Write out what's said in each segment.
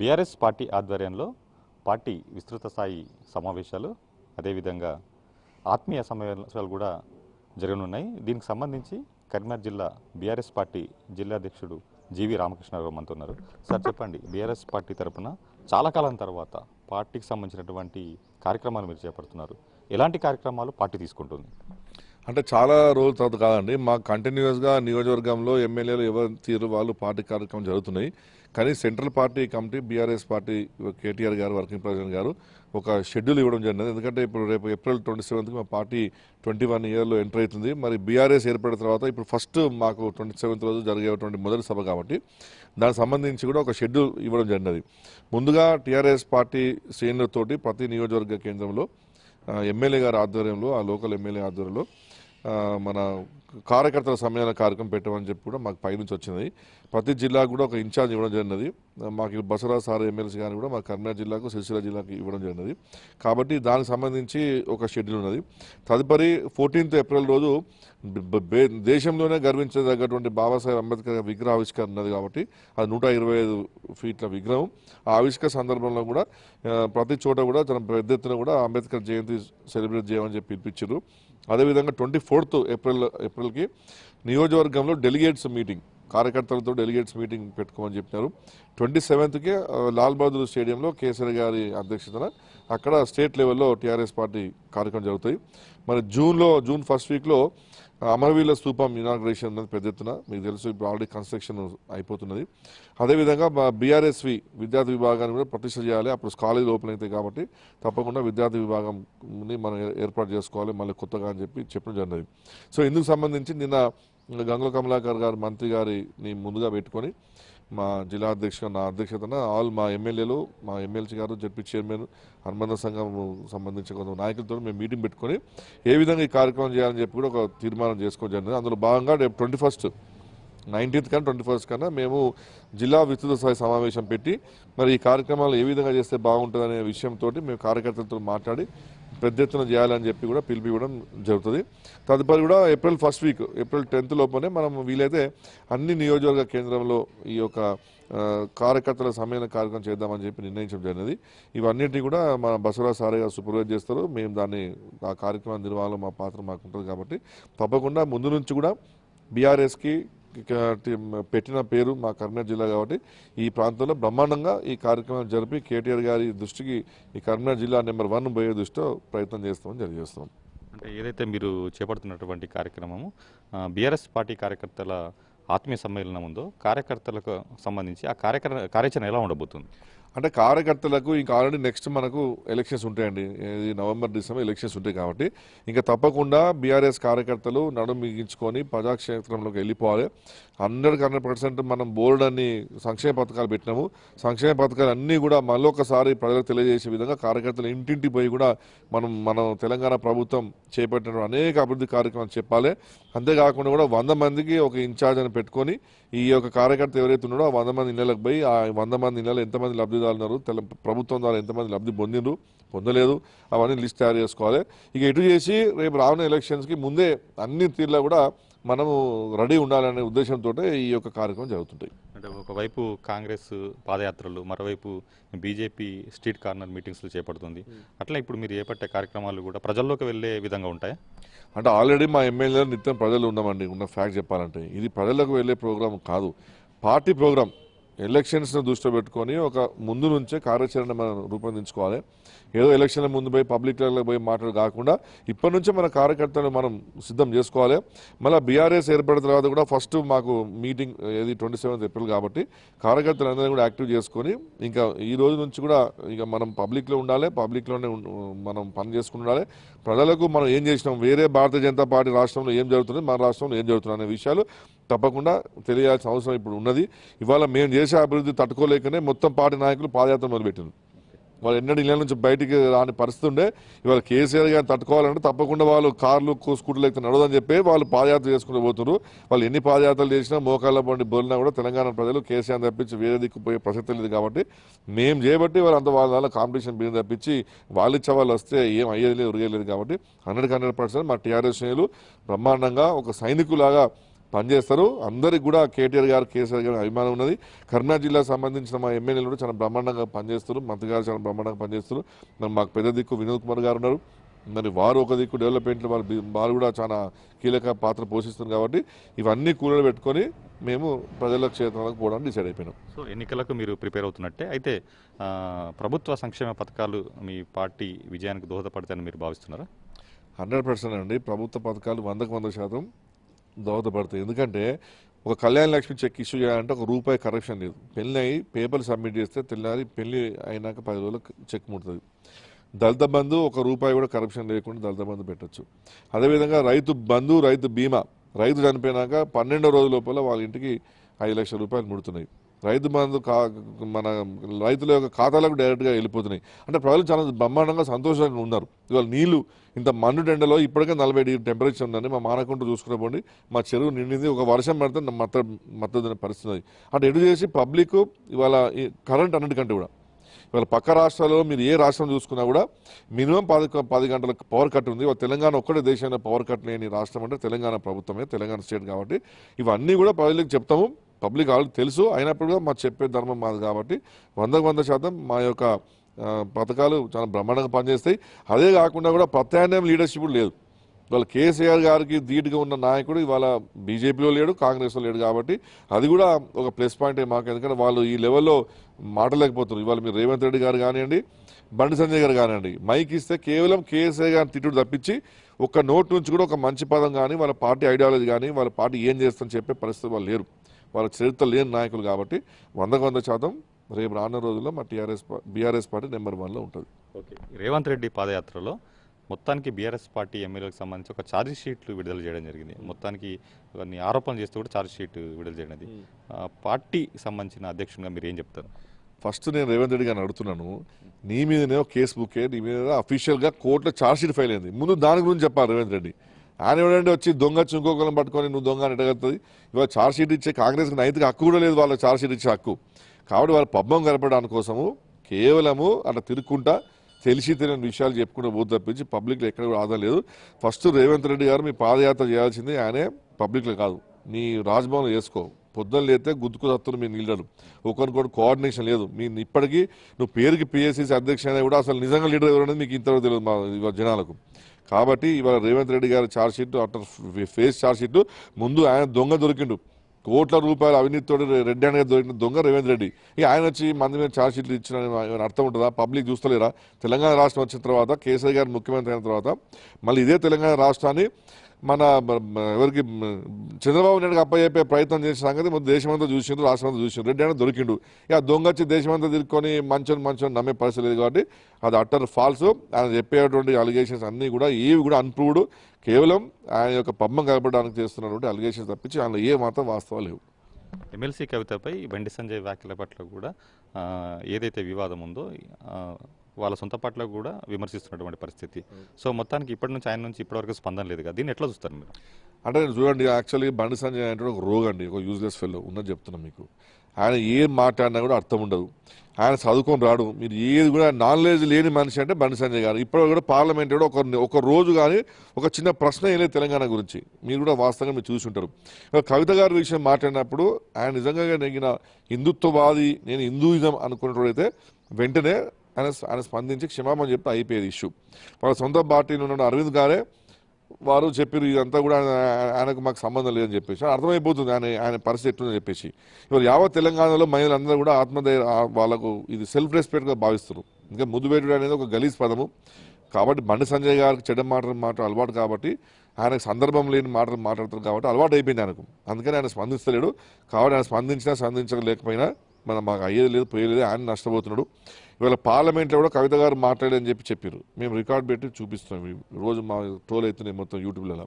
BRS party ఆధ్వర్యంలో party విస్తృత స్థాయి సమావేశాలు అదేవిధంగా ఆత్మీయ సమావేశాలు కూడా జరగనున్నాయి. దీనికి సంబంధించి కరీంనగర్ జిల్లా బీఆర్ఎస్ పార్టీ జిల్లా అధ్యక్షుడు జీవి రామకృష్ణరావు మనతో ఉన్నారు. సార్ చెప్పండి, బీఆర్ఎస్ పార్టీ తరఫున చాలా కాలం తర్వాత పార్టీకి సంబంధించినటువంటి కార్యక్రమాలు మీరు చేపడుతున్నారు. ఎలాంటి కార్యక్రమాలు పార్టీ తీసుకుంటుంది? అంటే చాలా రోజుల తర్వాత కాదండి, మాకు కంటిన్యూస్గా నియోజకవర్గంలో ఎమ్మెల్యేలు ఎవరు తీరు వాళ్ళు పార్టీ కార్యక్రమం జరుగుతున్నాయి. కానీ central party committee BRS party KTR గారు వర్కింగ్ ప్రెసిడెంట్ గారు ఒక షెడ్యూల్ ఇవ్వడం జరిగింది. ఎందుకంటే ఇప్పుడు రేపు ఏప్రిల్ 27కి మా పార్టీ 21 ఇయర్లో ఎంటర్ అవుతుంది. మరి బీఆర్ఎస్ ఏర్పడిన తర్వాత ఇప్పుడు ఫస్ట్ మాకు 27th రోజు జరిగేటువంటి మొదటి సభ కాబట్టి దానికి సంబంధించి కూడా ఒక షెడ్యూల్ ఇవ్వడం జరిగినది. ముందుగా టీఆర్ఎస్ పార్టీ శ్రేణులతోటి ప్రతి నియోజకవర్గ కేంద్రంలో ఎమ్మెల్యే గారి ఆధ్వర్యంలో ఆ లోకల్ ఎమ్మెల్యే ఆధ్వర్యంలో మన కార్యకర్తల సమ్మేళన కార్యక్రమం పెట్టమని చెప్పి కూడా మాకు పైనుంచి వచ్చింది. ప్రతి జిల్లాకు కూడా ఒక ఇన్ఛార్జ్ ఇవ్వడం జరిగినది. మాకు బసవరాజ్ సార్ ఎమ్మెల్సీ గారిని కూడా మా కరీంనగర్ జిల్లాకు సిరిసిల్ల జిల్లాకు ఇవ్వడం జరిగినది. కాబట్టి దానికి సంబంధించి ఒక షెడ్యూల్ ఉన్నది. తదుపరి 14th ఏప్రిల్ రోజు దేశంలోనే గర్వించదగ్గటువంటి బాబాసాహెబ్ అంబేద్కర్ విగ్రహ ఆవిష్కరణ ఉన్నది. కాబట్టి అది 125 ఫీట్ల విగ్రహం. ఆ ఆవిష్కరణ సందర్భంలో కూడా ప్రతి చోట కూడా తన పెద్ద ఎత్తున కూడా అంబేద్కర్ జయంతి సెలబ్రేట్ చేయమని చెప్పి పిలిపించారు. అదేవిధంగా 24th ఏప్రిల్కి నియోజకవర్గంలో డెలిగేట్స్ మీటింగ్, కార్యకర్తలతో డెలిగేట్స్ మీటింగ్ పెట్టుకోమని చెప్పినారు. 27కి లాల్ బహదూర్ స్టేడియంలో కేసీఆర్ గారి అధ్యక్షతన అక్కడ స్టేట్ లెవెల్లో టీఆర్ఎస్ పార్టీ కార్యక్రమం జరుగుతాయి. మరి జూన్ ఫస్ట్ వీక్లో అమరవీరుల స్తూపం ఇనాగ్రేషన్ ఉన్నది పెద్ద ఎత్తున. మీకు తెలుసు, ఇప్పుడు ఆల్రెడీ కన్స్ట్రక్షన్ అయిపోతున్నది. అదేవిధంగా బీఆర్ఎస్వి విద్యార్థి విభాగాన్ని కూడా ప్రతిష్ట చేయాలి. అప్పుడు కాలేజీలు ఓపెన్ అవుతాయి కాబట్టి తప్పకుండా విద్యార్థి విభాగంని మనం ఏర్పాటు చేసుకోవాలి మళ్ళీ కొత్తగా అని చెప్పడం జరిగింది. సో ఇందుకు సంబంధించి నిన్న గంగుల కమలాకర్ గారు మంత్రి గారిని ముందుగా పెట్టుకొని మా జిల్లా అధ్యక్షుడు నా అధ్యక్షతన ఆల్ మా ఎమ్మెల్యేలు, మా ఎమ్మెల్సీ గారు, జడ్పీ చైర్మన్, హనుమంత సంఘం సంబంధించిన కొంత నాయకులతో మేము మీటింగ్ పెట్టుకొని ఏ విధంగా ఈ కార్యక్రమం చేయాలని చెప్పి కూడా ఒక తీర్మానం చేసుకోవడం జరిగింది. అందులో భాగంగా రేపు 21st 19th కన్నా 21st కన్నా మేము జిల్లా విస్తృత స్థాయి సమావేశం పెట్టి మరి ఈ కార్యక్రమాలు ఏ విధంగా చేస్తే బాగుంటుందనే విషయంతో మేము కార్యకర్తలతో మాట్లాడి పెద్ద ఎత్తున చేయాలని చెప్పి కూడా పిలిపివ్వడం జరుగుతుంది. తదుపరి కూడా April 1st week, April 10th లోపలనే మనం వీలైతే అన్ని నియోజకవర్గ కేంద్రంలో ఈ యొక్క కార్యకర్తల సమ్మేళన కార్యక్రమం చేద్దామని చెప్పి నిర్ణయించడం జరిగినది. ఇవన్నిటినీ కూడా మన బసవరాజ్ సారే గారు సూపర్వైజ్ చేస్తారు. మేము దాన్ని ఆ కార్యక్రమం నిర్వహణలో మా పాత్ర మాకు ఉంటుంది కాబట్టి తప్పకుండా ముందు నుంచి కూడా బీఆర్ఎస్కి పెట్టిన పేరు మా కరీంనగర్ జిల్లా కాబట్టి ఈ ప్రాంతంలో బ్రహ్మాండంగా ఈ కార్యక్రమం జరిపి కేటీఆర్ గారి దృష్టికి ఈ కరీంనగర్ జిల్లా నెంబర్ 1 పోయే దృష్టిలో ప్రయత్నం చేస్తామని తెలియజేస్తాం. అంటే ఏదైతే మీరు చేపడుతున్నటువంటి కార్యక్రమము బీఆర్ఎస్ పార్టీ కార్యకర్తల ఆత్మీయ సమ్మేళనం ఉందో కార్యకర్తలకు సంబంధించి ఆ కార్యాచరణ ఎలా ఉండబోతుంది? అంటే కార్యకర్తలకు ఇంకా ఆల్రెడీ నెక్స్ట్ మనకు ఎలక్షన్స్ ఉంటాయండి. నవంబర్ డిసెంబర్ ఎలక్షన్స్ ఉంటాయి కాబట్టి ఇంకా తప్పకుండా బీఆర్ఎస్ కార్యకర్తలు నడుము మిగించుకొని ప్రజాక్షేత్రంలోకి వెళ్ళిపోవాలి. 100% మనం బోర్డు అన్ని సంక్షేమ పథకాలు పెట్టినాము. సంక్షేమ పథకాలు అన్నీ కూడా మళ్ళొకసారి ప్రజలకు తెలియజేసే విధంగా కార్యకర్తలు ఇంటింటి పోయి కూడా మనం తెలంగాణ ప్రభుత్వం చేపట్టిన అనేక అభివృద్ధి కార్యక్రమాలు చెప్పాలి. అంతేకాకుండా కూడా 100 మందికి ఒక ఇన్ఛార్జ్ అని పెట్టుకొని ఈ యొక్క కార్యకర్త ఎవరైతే ఉన్నాడో ఆ 100 మంది ఇళ్లకు పోయి ఆ 100 మంది ఇళ్లలో ఎంతమంది లబ్ధిదారులు ఉన్నారు, ప్రభుత్వం ద్వారా ఎంతమంది లబ్ధి పొందలేదు అవన్నీ లిస్ట్ తయారు చేసుకోవాలి. ఇక ఎటు చేసి రేపు రానున్న ఎలక్షన్స్కి ముందే అన్ని తీర్లా కూడా మనము రెడీ ఉండాలనే ఉద్దేశంతో ఈ యొక్క కార్యక్రమం జరుగుతుంటాయి. అంటే ఒకవైపు కాంగ్రెస్ పాదయాత్రలు, మరోవైపు బీజేపీ స్ట్రీట్ కార్నర్ మీటింగ్స్లు చేపడుతుంది. అట్లా ఇప్పుడు మీరు చేపట్టే కార్యక్రమాలు కూడా ప్రజల్లోకి వెళ్ళే విధంగా ఉంటాయా? అంటే ఆల్రెడీ మా ఎమ్మెల్యేలు నిత్యం ప్రజలు ఉన్నామండి. ఉన్న ఫ్యాక్ట్ చెప్పాలంటే ఇది ప్రజలకు వెళ్ళే ప్రోగ్రాం కాదు, పార్టీ ప్రోగ్రాం. ఎలక్షన్స్ను దృష్టిలో పెట్టుకొని ఒక ముందు నుంచే కార్యాచరణ మనం రూపొందించుకోవాలి. ఏదో ఎలక్షన్ల ముందు పోయి పబ్లిక్లలో పోయి మాట్లాడు కాకుండా ఇప్పటి నుంచే మన కార్యకర్తలు మనం సిద్ధం చేసుకోవాలి. మళ్ళీ బీఆర్ఎస్ ఏర్పడిన తర్వాత కూడా ఫస్ట్ మాకు మీటింగ్ ఏది 27th ఏప్రిల్ కాబట్టి కార్యకర్తలందరినీ కూడా యాక్టివ్ చేసుకొని ఇంకా ఈ రోజు నుంచి కూడా ఇక మనం పబ్లిక్లో ఉండాలి, పబ్లిక్లోనే మనం పని చేసుకుని ఉండాలి. ప్రజలకు మనం ఏం చేసినాం, వేరే భారతీయ జనతా పార్టీ రాష్ట్రంలో ఏం జరుగుతుంది, మన రాష్ట్రంలో ఏం జరుగుతుంది అనే విషయాలు తప్పకుండా తెలియాల్సిన అవసరం ఇప్పుడు ఉన్నది. ఇవాళ మేము చేసే అభివృద్ధి తట్టుకోలేకనే మొత్తం పార్టీ నాయకులు పాదయాత్ర మొదలుపెట్టింది. వాళ్ళు ఎన్నడూ ఇళ్ళ నుంచి బయటికి రాని పరిస్థితి ఉండే. ఇవాళ కేసీఆర్ గారిని తట్టుకోవాలంటే తప్పకుండా వాళ్ళు కార్లు స్కూటర్లు అయితే నడవదని చెప్పి వాళ్ళు పాదయాత్ర చేసుకుంటూ పోతున్నారు. వాళ్ళు ఎన్ని పాదయాత్రలు చేసినా మోకాళ్ళ బండి బోలినా కూడా తెలంగాణ ప్రజలు కేసీఆర్ తప్పించి వేరే దిక్కు పోయే ప్రసక్తి లేదు. కాబట్టి మేము చేయబట్టి వాళ్ళంతా వాళ్ళ కాంపిటీషన్ బియ్యం తప్పించి వాళ్ళు ఇచ్చే వాళ్ళు వస్తే ఏం అయ్యేది లేదు, ఉరిగేది లేదు. కాబట్టి 100% మా టీఆర్ఎస్ శ్రేణులు బ్రహ్మాండంగా ఒక సైనికులాగా పనిచేస్తారు. అందరికి కూడా కేటీఆర్ గారు కేసీఆర్ గారు అభిమానం ఉన్నది. కరీంనగర్ జిల్లాకు సంబంధించిన మా ఎమ్మెల్యేలు కూడా చాలా బ్రహ్మాండంగా పనిచేస్తారు. మంత్రి గారు చాలా బ్రహ్మాండంగా పనిచేస్తారు. మరి మాకు పెద్ద దిక్కు వినోద్ కుమార్ గారు ఉన్నారు. మరి వారు ఒక దిక్కు డెవలప్మెంట్లో వారు కూడా చాలా కీలక పాత్ర పోషిస్తుంది. కాబట్టి ఇవన్నీ కూలలు పెట్టుకొని మేము ప్రజల క్షేత్రాలకు పోవడానికి డిసైడ్ అయిపోయినాం. సో ఎన్నికలకు మీరు ప్రిపేర్ అవుతున్నట్టే. అయితే ప్రభుత్వ సంక్షేమ పథకాలు మీ పార్టీ విజయానికి దోహదపడతాయని మీరు భావిస్తున్నారా? 100% అండి. ప్రభుత్వ పథకాలు 100% దోహదపడతాయి. ఎందుకంటే ఒక కళ్యాణ లక్ష్మి చెక్ ఇష్యూ చేయాలంటే ఒక రూపాయి కరెక్షన్ లేదు. పెళ్ళి అయ్యి పేపర్లు సబ్మిట్ చేస్తే తెల్లారి పెళ్లి అయినాక 10 రోజులకు చెక్ ముడుతుంది. దళిత బంధు ఒక రూపాయి కూడా కరప్షన్ లేకుండా దళిత బంధు పెట్టచ్చు. అదేవిధంగా రైతు బంధు, రైతు బీమా, రైతు చనిపోయినాక 12వ రోజు లోపల వాళ్ళ ఇంటికి 5 లక్షల రూపాయలు ముడుతున్నాయి. రైతు బంధు మన రైతుల యొక్క ఖాతాలకు డైరెక్ట్గా వెళ్ళిపోతున్నాయి. అంటే ప్రజలు చాలా బ్రహ్మాండంగా సంతోషంగా ఉన్నారు. ఇవాళ నీళ్లు ఇంత మండు ఎండలో ఇప్పటికే 40 డిగ్రీ టెంపరేచర్ ఉందని మా మానకుంటూ చూసుకునే పోండి, మా చెరువు నిండింది. ఒక వర్షం పడితే మత్తదిన పరిస్థితి. అంటే ఎటు చేసి పబ్లిక్ ఇవాళ కరెంట్ అన్నిటికంటే కూడా ఇవాళ పక్క రాష్ట్రాల్లో మీరు ఏ రాష్ట్రం చూసుకున్నా కూడా మినిమం 10 గంటల పవర్ కట్ ఉంది. తెలంగాణ ఒక్కడే దేశంలో పవర్ కట్ లేని రాష్ట్రం అంటే తెలంగాణ ప్రభుత్వమే, తెలంగాణ స్టేట్. కాబట్టి ఇవన్నీ కూడా ప్రజలకు చెప్తాము, పబ్లిక్ ఆల్రెడీ తెలుసు. అయినప్పుడు కూడా మాకు చెప్పే ధర్మం మాది. కాబట్టి 100% మా యొక్క పథకాలు చాలా బ్రహ్మాండంగా పనిచేస్తాయి. అదే కాకుండా కూడా ప్రత్యామ్నాయం లీడర్షిప్ లేదు. ఇవాళ కేసీఆర్ గారికి ధీటుగా ఉన్న నాయకుడు ఇవాళ బీజేపీలో లేడు, కాంగ్రెస్లో లేడు. కాబట్టి అది కూడా ఒక ప్లస్ పాయింట్ మాకు. ఎందుకంటే వాళ్ళు ఈ లెవెల్లో మాటలేకపోతున్నారు. ఇవాళ మీరు రేవంత్ రెడ్డి గారు కానివ్వండి, బండి సంజయ్ గారు కానివ్వండి, మైక్ ఇస్తే కేవలం కేసీఆర్ గారిని తిట్టుడు తప్పించి ఒక్క నోట్ నుంచి కూడా ఒక మంచి పదం కానీ వాళ్ళ పార్టీ ఐడియాలజీ కానీ వాళ్ళ పార్టీ ఏం చేస్తుందని చెప్పే పరిస్థితి వాళ్ళు లేరు. వాళ్ళ చరిత్ర లేని నాయకులు. కాబట్టి 100% రేపు రానున్న రోజుల్లో మా బీఆర్ఎస్ పార్టీ నెంబర్ 1లో ఉంటుంది. ఓకే, రేవంత్ రెడ్డి పాదయాత్రలో మొత్తానికి బీఆర్ఎస్ పార్టీ ఎమ్మెల్యేలకు సంబంధించి ఒక ఛార్జ్ షీట్లు విడుదల చేయడం జరిగింది. మొత్తానికి కొన్ని ఆరోపణలు చేస్తూ కూడా ఛార్జ్ షీట్ విడుదల చేయడం. పార్టీ సంబంధించిన అధ్యక్షునిగా మీరు ఏం చెప్తారు? ఫస్ట్ నేను రేవంత్ రెడ్డి గారిని అడుగుతున్నాను, నీ మీదనే కేసు బుక్ నీ మీద అఫీషియల్గా కోర్టులో ఛార్జ్ షీట్ ఫైల్ అయింది. ముందు దాని గురించి చెప్పాలి రేవంత్ రెడ్డి. ఆయన ఎవరంటే వచ్చి దొంగ ఇంకొకరిని పట్టుకొని నువ్వు దొంగ అని ఎట్టగలుగుతుంది? ఇవాళ ఛార్జ్ షీట్ ఇచ్చే కాంగ్రెస్కి నైతిక హక్కు కూడా లేదు, వాళ్ళ ఛార్జ్ షీట్ ఇచ్చే హక్కు. కాబట్టి వాళ్ళ పబ్బం గడపడానికి కోసము కేవలము అట్లా తిరుక్కుంటా తెలిసి తెలియని విషయాలు చెప్పుకుంటూ పోతు తప్పించి పబ్లిక్లో ఎక్కడ కూడా ఆధారం లేదు. ఫస్ట్ రేవంత్ రెడ్డి గారు మీ పాదయాత్ర చేయాల్సింది ఆయనే, పబ్లిక్లో కాదు. నీ రాజ్భవన్లో చేసుకో. పొద్దున లేతే గుద్దుకు తత్తులు మీ లీడరు, ఒకరికొకరు కోఆర్డినేషన్ లేదు. మీ ఇప్పటికీ నువ్వు పేరుకి పిఎస్సీసీ అధ్యక్ష అయినా కూడా అసలు నిజంగా లీడర్ ఎవరు అనేది మీకు ఇంతవరకు తెలియదు మా జనాలకు. కాబట్టి ఇవాళ రేవంత్ రెడ్డి గారి charge sheet after face charge sheet ముందు ఆయన దొంగ దొరికిండు. కోట్ల రూపాయల అవినీతితో రెడ్ హ్యాండ్గా దొరికిన దొంగ రేవంత్ రెడ్డి. ఇక ఆయన వచ్చి మంది మీద ఛార్జ్ షీట్లు ఇచ్చిన అర్థం ఉంటుందా? పబ్లిక్ చూస్తలేరా? తెలంగాణ రాష్ట్రం వచ్చిన తర్వాత కేసీఆర్ గారు ముఖ్యమంత్రి అయిన తర్వాత మళ్ళీ ఇదే తెలంగాణ రాష్ట్రాన్ని మన ఎవరికి చంద్రబాబు నాయుడుకి అప్పచెప్పే ప్రయత్నం చేసిన సంగతి మొత్తం దేశమంతా చూసిండు, రాష్ట్రమంతా చూసిండు. రెడ్డి అయినా దొరికిండు. ఇక దొంగ వచ్చి దేశమంతా తిరుక్కొని మంచోని నమ్మే పరిస్థితి లేదు. కాబట్టి అది అట్టర్ ఫాల్స్. ఆయన చెప్పేటువంటి అలిగేషన్స్ అన్నీ కూడా ఏవి కూడా అన్ప్రూవ్డ్, కేవలం ఆయన యొక్క పబ్బం కలపడానికి చేస్తున్నటువంటి అలిగేషన్స్ తప్పించి ఆయన ఏ మాత్రం వాస్తవాలు లేవు. ఎమ్మెల్సీ కవితపై బండి సంజయ్ వ్యాఖ్యల పట్ల కూడా ఏదైతే వివాదం ఉందో వాళ్ళ సొంత పట్ల కూడా విమర్శిస్తున్నటువంటి పరిస్థితి. సో మొత్తానికి ఇప్పటి నుంచి ఆయన నుంచి ఇప్పటివరకు స్పందన లేదు కదా, దీన్ని ఎట్లా చూస్తారు మీరు? అంటే చూడండి, యాక్చువల్లీ బండి సంజయ్ అంటే ఒక రోగ్ అండి, ఒక యూజ్లెస్ ఫెల్లో ఉన్నది చెప్తున్నాం మీకు. ఆయన ఏం మాట్లాడినా కూడా అర్థం ఉండదు. ఆయన చదువుకొని రాడు. మీరు ఏది కూడా నాలెడ్జ్ లేని మనిషి అంటే బండి సంజయ్ గారు. ఇప్పుడు కూడా పార్లమెంట్ కూడా ఒక రోజు కానీ ఒక చిన్న ప్రశ్న ఏం లేదు తెలంగాణ గురించి. మీరు కూడా వాస్తవంగా మీరు చూసి ఉంటారు. కవిత గారి విషయం మాట్లాడినప్పుడు ఆయన నిజంగా నెగిన హిందుత్వవాది, నేను హిందూయిజం అనుకున్నట్టయితే వెంటనే ఆయన స్పందించి క్షమాపణ చెప్తే అయిపోయేది ఇష్యూ. వాళ్ళ సొంత పార్టీలో ఉన్న అరవింద్ గారే వారు చెప్పారు ఇదంతా కూడా ఆయనకు మాకు సంబంధం లేదని చెప్పేసి. అర్థమైపోతుంది ఆయన పరిస్థితి ఎట్లుందని చెప్పేసి. ఇవాళ యావత్ తెలంగాణలో మహిళలందరూ కూడా ఆత్మధైర్య వాళ్ళకు ఇది సెల్ఫ్ రెస్పెక్ట్గా భావిస్తారు. ఇంకా ముద్దుబెట్టుడు అనేది ఒక గలీజ్ పదము. కాబట్టి బండి సంజయ్ గారికి చెడ్డ మాట అలవాటు. కాబట్టి ఆయనకు సందర్భం లేని మాటలు మాట్లాడతారు. కాబట్టి అలవాటు అయిపోయింది ఆయనకు. అందుకని ఆయన స్పందిస్తలేడు. కాబట్టి ఆయన స్పందించలేకపోయినా మాకు అయ్యేది లేదు, పోయేది, ఆయన నష్టపోతున్నాడు. ఇవాళ పార్లమెంట్లో కూడా కవిత గారు మాట్లాడని చెప్పారు. మేము రికార్డ్ పెట్టి చూపిస్తున్నాం. రోజు మా ట్రోల్ అవుతున్నాయి మొత్తం యూట్యూబ్లలో.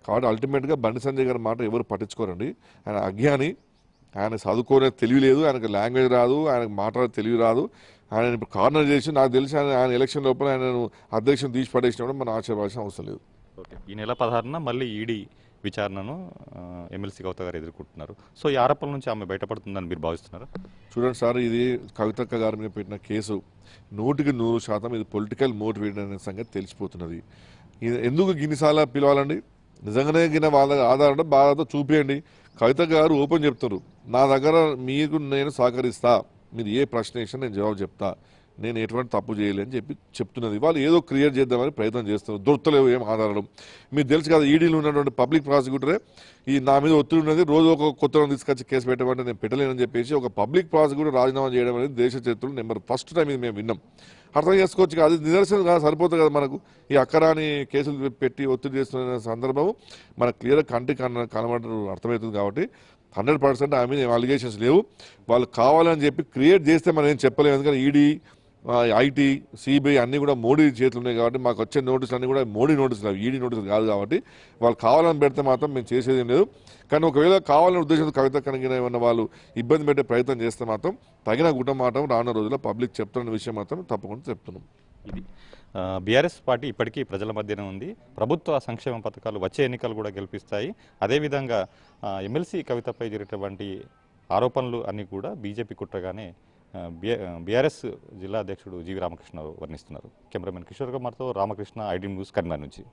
కాబట్టి అల్టిమేట్గా బండి సంజయ్ గారి మాట ఎవరు పట్టించుకోరండి. ఆయన అజ్ఞాని, ఆయన చదువుకోనే తెలివి లేదు, ఆయనకు లాంగ్వేజ్ రాదు, ఆయనకు మాట్లాడే తెలివి రాదు. ఆయన ఇప్పుడు కార్నర్ చేసి నాకు తెలిసి ఆయన ఎలక్షన్ లోపల ఆయనను అధ్యక్షుని తీసి పడేసినప్పుడు మనం ఆశ్చర్యపడాల్సిన అవసరం లేదు. ఓకే, ఈ నెల 16న మళ్ళీ ఈడీ విచారణను ఎమ్మెల్సీ కవిత గారు ఎదుర్కొంటున్నారు. సో ఈ ఆరోపణల నుంచి ఆమె బయటపడుతుందని మీరు భావిస్తున్నారు? చూడండి సార్, ఇది కవితక్క గారి మీద పెట్టిన కేసు 100% ఇది పొలిటికల్ మోటివేటెడ్ అనే సంగతి తెలిసిపోతున్నది. ఎందుకు గిన్నిసార్లు పిలవాలండి? నిజంగానే గిన వాళ్ళ ఆధారంగా బాధతో చూపించండి. కవిత గారు ఓపెన్ చెప్తారు, నా దగ్గర మీకు నేను సహకరిస్తా, మీరు ఏ ప్రశ్న వేసినా నేను జవాబు చెప్తా, నేను ఎటువంటి తప్పు చేయలేని చెప్పి చెప్తున్నది. వాళ్ళు ఏదో క్రియేట్ చేద్దామని ప్రయత్నం చేస్తారు, దొరకలేవు ఏం ఆధారాలు. మీకు తెలుసు కదా, ఈడీలో ఉన్నటువంటి పబ్లిక్ ప్రాసిక్యూటరే ఈ నా మీద ఒత్తిడి ఉన్నది, రోజు ఒక కొత్త తీసుకొచ్చి కేసు పెట్టమంటే నేను పెట్టలేనని చెప్పేసి ఒక పబ్లిక్ ప్రాసిక్యూటర్ రాజీనామా చేయడం అనేది దేశ చరిత్రలో నెంబర్ ఫస్ట్ టైం ఇది మేము విన్నాం. అర్థం చేసుకోవచ్చు, అది నిదర్శనం కాదు, సరిపోతుంది కదా మనకు. ఈ అక్కరాని కేసులు పెట్టి ఒత్తిడి చేస్తున్న సందర్భం మనకు క్లియర్గా కంటి కనబడడం అర్థమవుతుంది. కాబట్టి 100% ఆమె మీద అలిగేషన్స్ లేవు. వాళ్ళు కావాలని చెప్పి క్రియేట్ చేస్తే మనం ఏం చెప్పలేము. ఎందుకంటే ఈడీ, ఐటీ, సిబిఐ అన్నీ కూడా మోడీ చేతులు ఉన్నాయి. కాబట్టి మాకు వచ్చే నోటీసులు అన్నీ కూడా మోడీ నోటీసులు, ఈడీ నోటీసులు కాదు. కాబట్టి వాళ్ళు కావాలని పెడితే మాత్రం మేము చేసేది ఏం లేదు. కానీ ఒకవేళ కావాలనే ఉద్దేశంతో కవిత కనుక ఏమన్నా వాళ్ళు ఇబ్బంది పెట్టే ప్రయత్నం చేస్తే మాత్రం తగిన గుట్టమాటం రానున్న రోజుల్లో పబ్లిక్ చెప్తున్న విషయం మాత్రం తప్పకుండా చెప్తున్నాం. ఇది బీఆర్ఎస్ పార్టీ ఇప్పటికీ ప్రజల మధ్యనే ఉంది. ప్రభుత్వ సంక్షేమ పథకాలు వచ్చే ఎన్నికలు కూడా గెలిపిస్తాయి. అదేవిధంగా ఎమ్మెల్సీ కవితపై జరిగినటువంటి ఆరోపణలు అన్నీ కూడా బీజేపీ కుట్రగానే బీఆర్ఎస్ జిల్లా అధ్యక్షుడు జీవి రామకృష్ణ వర్ణిస్తున్నారు. కెమెరామెన్ కిషోర్ కుమార్తో రామకృష్ణ, ఐడి న్యూస్, కరీంనగర్ నుంచి.